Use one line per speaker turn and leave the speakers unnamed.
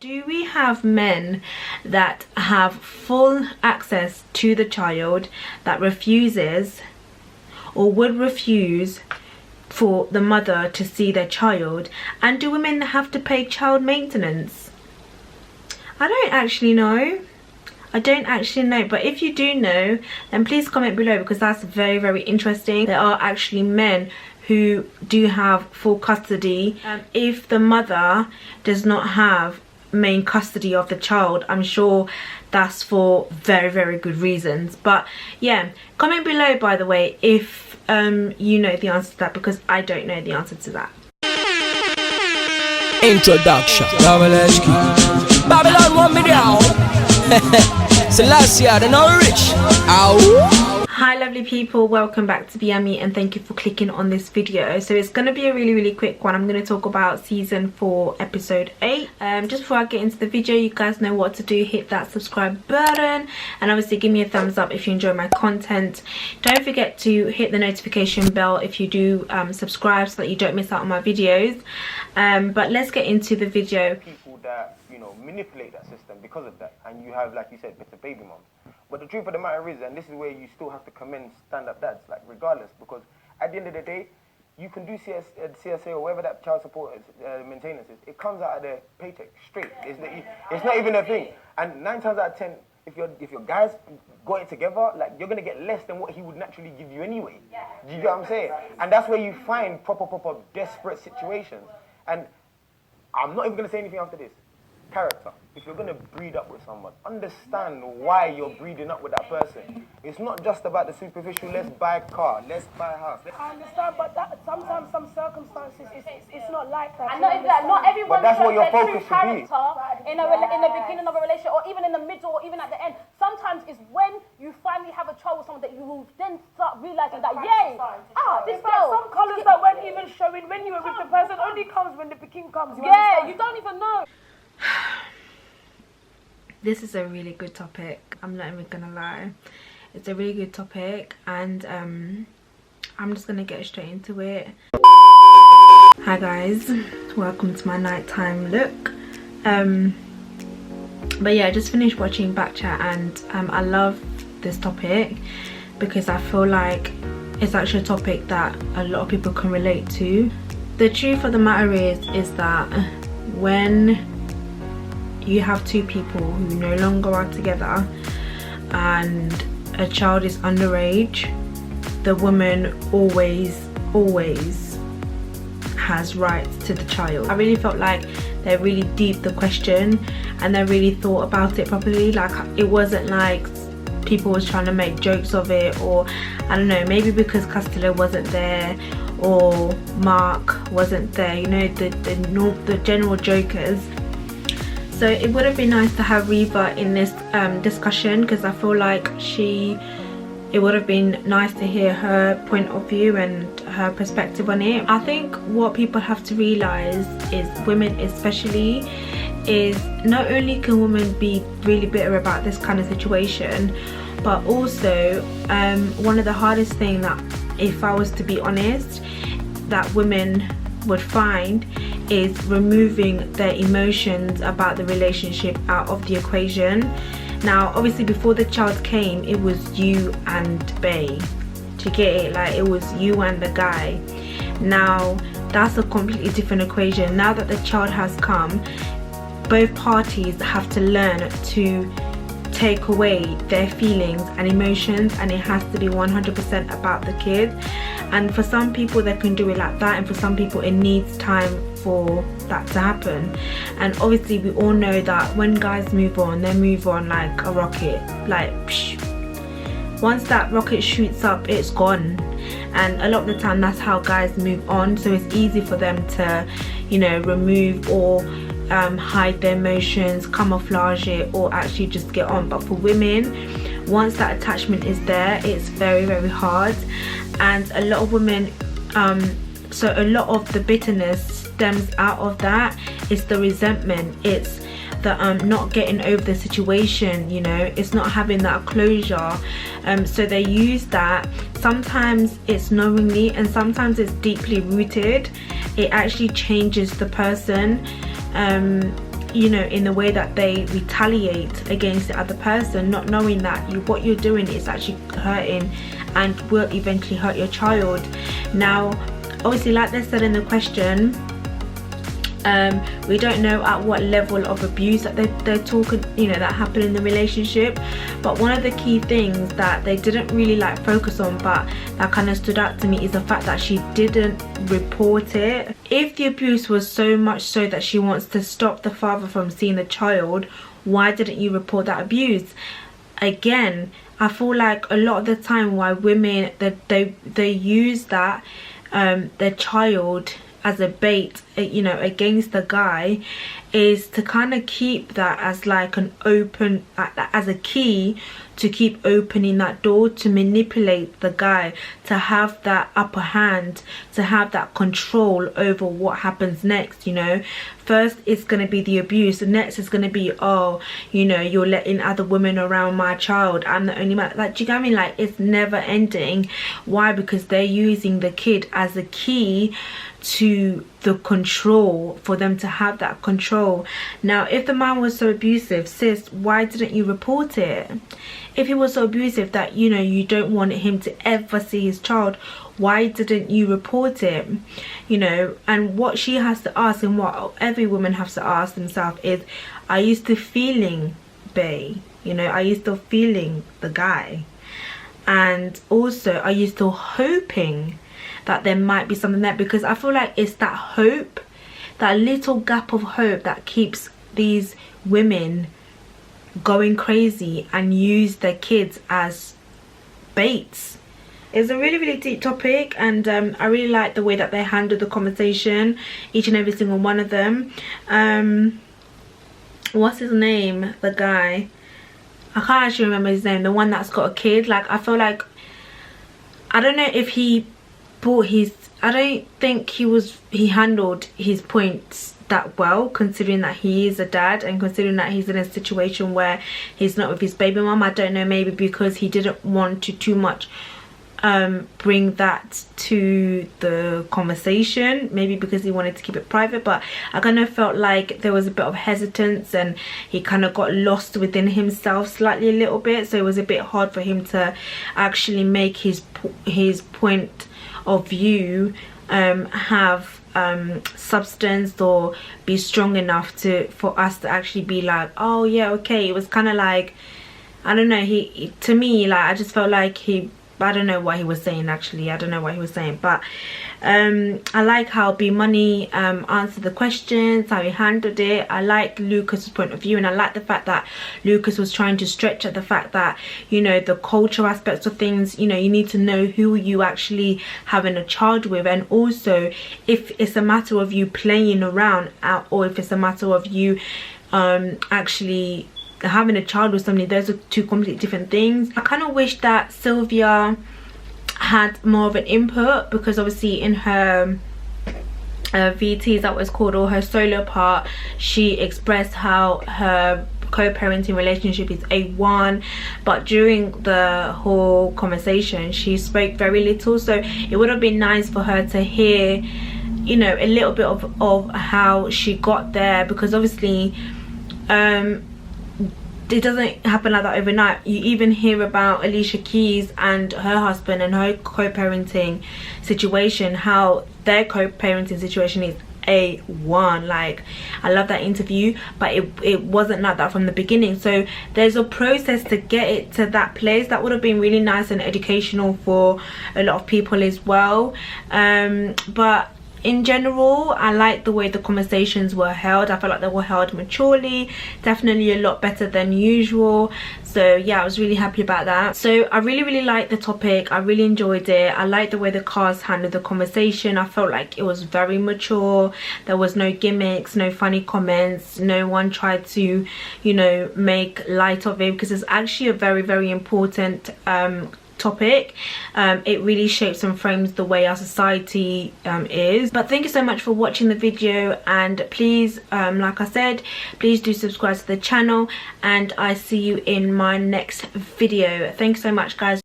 Do we have men that have full access to the child that refuses or would refuse for the mother to see their child? And do women have to pay child maintenance? I don't actually know. I don't actually know, but if you do know, then please comment below, because that's very, very interesting. There are actually men who do have full custody. If the mother does not have main custody of the child, I'm sure that's for very, very good reasons. But yeah, comment below, by the way, if you know the answer to that, because I don't know the answer to that.
Introduction. Babylon want me down. Selassie, the no rich. Ow.
Hi lovely people, welcome back to Be Yummy, and thank you for clicking on this video. So it's going to be a really quick one. I'm going to talk about season 4 episode 8. Just before I get into the video, you guys know what to do. Hit that subscribe button and obviously give me a thumbs up if you enjoy my content. Don't forget to hit the notification bell if you do subscribe, so that you don't miss out on my videos. But let's get into the video.
People that, you know, manipulate that system because of that, and you have, like you said, bitter baby moms. But the truth of the matter is, and this is where you still have to commend stand-up dads, like regardless, because at the end of the day, you can do CSA or whatever that child support maintenance is. It comes out of their paycheck straight. It's not even a thing. And 9 times out of 10, if your guys got it together, like, you're gonna get less than what he would naturally give you anyway. Do you get what I'm saying? And that's where you find proper desperate situations. And I'm not even gonna say anything after this. Character. If you're going to breed up with someone, understand why you're breeding up with that person. It's not just about the superficial, let's buy a car, let's buy a house.
I understand, but that, sometimes some circumstances, it's not like that.
And not even that, not everyone
But that's what
shows
your
their
focus
true
should be.
character in the beginning of a relationship, or even in the middle, or even at the end. Sometimes it's when you finally have a child with someone that you will then start realizing that, yay, this girl.
Some colours that weren't even showing when you were with the person only comes when the bikini comes.
Yeah, you don't even know.
This is a really good topic, I'm not even gonna lie. It's a really good topic, and I'm just gonna get straight into it. Hi guys, welcome to my nighttime look. But yeah, I just finished watching BKCHAT, and I love this topic because I feel like it's actually a topic that a lot of people can relate to. The truth of the matter is that when you have two people who no longer are together and a child is underage, the woman always has rights to the child. I really felt like they really deep the question and they really thought about it properly. Like, it wasn't like people was trying to make jokes of it, or I don't know, maybe because Costello wasn't there or Mark wasn't there, you know, the general jokers. So it would have been nice to have Reva in this discussion, because I feel like it would have been nice to hear her point of view and her perspective on it. I think what people have to realise is, women especially, is not only can women be really bitter about this kind of situation, but also one of the hardest things that, if I was to be honest, that women would find is removing their emotions about the relationship out of the equation. Now obviously before the child came, it was you and Bae, to get it, like it was you and the guy. Now that's a completely different equation. Now that the child has come, both parties have to learn to take away their feelings and emotions, and it has to be 100% about the kid. And for some people they can do it like that, and for some people it needs time for that to happen. And obviously we all know that when guys move on, they move on like a rocket, like psh. Once that rocket shoots up, it's gone. And a lot of the time that's how guys move on, so it's easy for them to, you know, remove or hide their emotions, camouflage it, or actually just get on. But for women, once that attachment is there, it's very hard. And a lot of women, so a lot of the bitterness stems out of that. It's the resentment, it's the not getting over the situation, you know, it's not having that closure. So they use that. Sometimes it's knowingly and sometimes it's deeply rooted. It actually changes the person. you know, in the way that they retaliate against the other person, not knowing that what you're doing is actually hurting and will eventually hurt your child. Now obviously, like they said in the question, we don't know at what level of abuse that they're talking, you know, that happened in the relationship. But one of the key things that they didn't really like focus on, but that kind of stood out to me, is the fact that she didn't report it. If the abuse was so much so that she wants to stop the father from seeing the child, why didn't you report that abuse? Again, I feel like a lot of the time why women, they use that their child as a bait, you know, against the guy, is to kind of keep that as like an open, as a key to keep opening that door, to manipulate the guy, to have that upper hand, to have that control over what happens next. You know, first it's going to be the abuse, the next is going to be, oh, you know, you're letting other women around my child, I'm the only man. Like, do you get what I mean? Like, it's never ending. Why? Because they're using the kid as a key to the control, for them to have that control. Now if the man was so abusive, sis, why didn't you report it? If he was so abusive that, you know, you don't want him to ever see his child, why didn't you report it? You know, and what she has to ask, and what every woman has to ask themselves, is, are you still feeling bae? You know, are you still feeling the guy? And also, are you still hoping that there might be something there? Because I feel like it's that hope, that little gap of hope, that keeps these women going crazy and use their kids as baits. It's a really, really deep topic, and I really like the way that they handled the conversation, each and every single one of them. What's his name? The guy, I can't actually remember his name, the one that's got a kid. Like, I feel like, I don't know if he brought his, I don't think he handled his points that well, considering that he is a dad, and considering that he's in a situation where he's not with his baby mom. I don't know, maybe because he didn't want to too much bring that to the conversation, maybe because he wanted to keep it private. But I kind of felt like there was a bit of hesitance, and he kind of got lost within himself slightly, a little bit, so it was a bit hard for him to actually make his point of view have substance, or be strong enough for us to actually be like, oh yeah, okay. It was kind of like, I don't know, he to me, like, I just felt like I don't know what he was saying, actually. I don't know what he was saying, but I like how B Money answered the questions, how he handled it. I like Lucas's point of view, and I like the fact that Lucas was trying to stretch at the fact that, you know, the cultural aspects of things, you know, you need to know who you actually having a child with, and also if it's a matter of you playing around, or if it's a matter of you actually having a child with somebody. Those are two completely different things. I kind of wish that Sylvia had more of an input, because obviously in her VT, is that what it's called, or her solo part, she expressed how her co-parenting relationship is A1, but during the whole conversation she spoke very little. So it would have been nice for her to hear, you know, a little bit of how she got there, because obviously it doesn't happen like that overnight. You even hear about Alicia Keys and her husband and her co-parenting situation, how their co-parenting situation is A1. Like, I love that interview, but it wasn't like that from the beginning. So there's a process to get it to that place. That would have been really nice and educational for a lot of people as well. But in general, I like the way the conversations were held. I felt like they were held maturely, definitely a lot better than usual. So yeah, I was really happy about that. So I really liked the topic. I really enjoyed it. I liked the way the cast handled the conversation. I felt like it was very mature. There was no gimmicks, no funny comments. No one tried to, you know, make light of it, because it's actually a very important topic. It really shapes and frames the way our society is. But thank you so much for watching the video, and please, like I said, please do subscribe to the channel, and I see you in my next video. Thanks so much, guys.